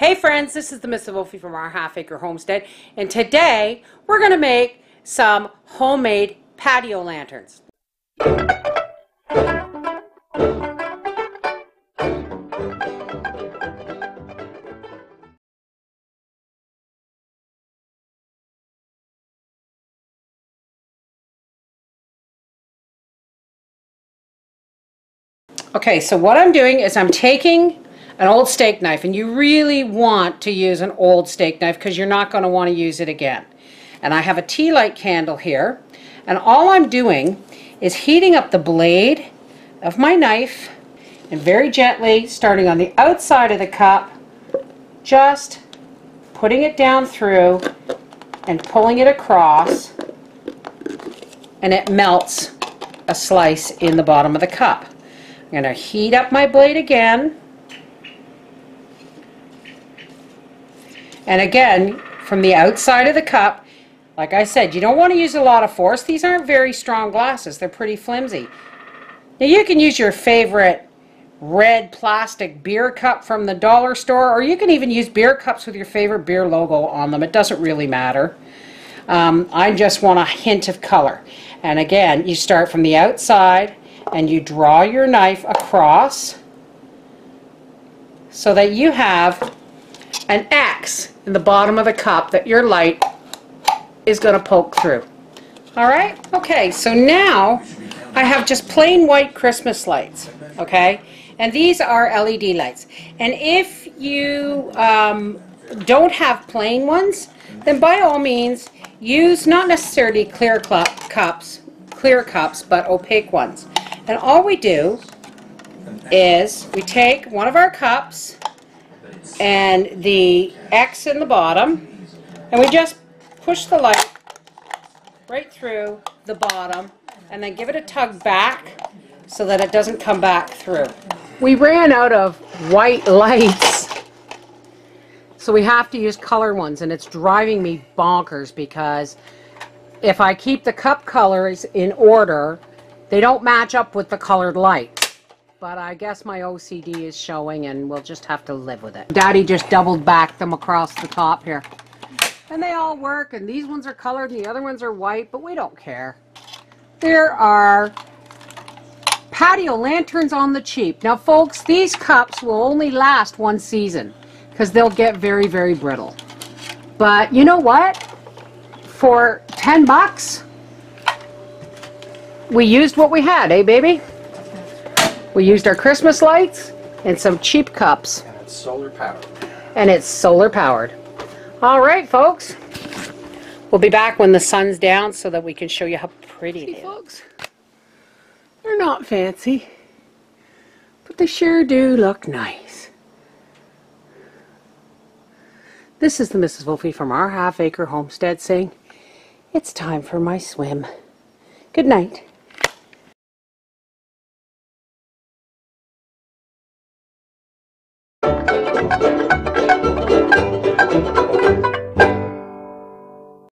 Hey friends, this is the Mrs. Wolfie from Our Half Acre Homestead, and today we're going to make some homemade patio lanterns. Okay, so what I'm doing is I'm taking an old steak knife, and you really want to use an old steak knife because you're not going to want to use it again. And I have a tea light candle here, and all I'm doing is heating up the blade of my knife and very gently, starting on the outside of the cup, just putting it down through and pulling it across, and it melts a slice in the bottom of the cup. I'm going to heat up my blade again. And again, from the outside of the cup, like I said, you don't want to use a lot of force. These aren't very strong glasses. They're pretty flimsy. Now you can use your favorite red plastic beer cup from the dollar store, or you can even use beer cups with your favorite beer logo on them. It doesn't really matter. I just want a hint of color. And again, you start from the outside and you draw your knife across so that you have an X in the bottom of the cup that your light is going to poke through. Alright? Okay, so now I have just plain white Christmas lights. Okay? And these are LED lights. And if you don't have plain ones, then by all means use not necessarily clear cups, but opaque ones. And all we do is we take one of our cups and the X in the bottom, and we just push the light right through the bottom and then give it a tug back so that it doesn't come back through. We ran out of white lights, so we have to use color ones, and it's driving me bonkers because if I keep the cup colors in order, they don't match up with the colored light. But I guess my OCD is showing, and we'll just have to live with it. Daddy just doubled back them across the top here. And they all work, and these ones are colored and the other ones are white, but we don't care. There are patio lanterns on the cheap. Now folks, these cups will only last one season because they'll get very, very brittle. But you know what? For 10 bucks, we used what we had, eh baby? We used our Christmas lights and some cheap cups. And it's solar powered. And it's solar powered. Alright folks, we'll be back when the sun's down so that we can show you how pretty it is. Folks, they're not fancy, but they sure do look nice. This is the Mrs. Wolfie from Our Half Acre Homestead saying, it's time for my swim. Good night.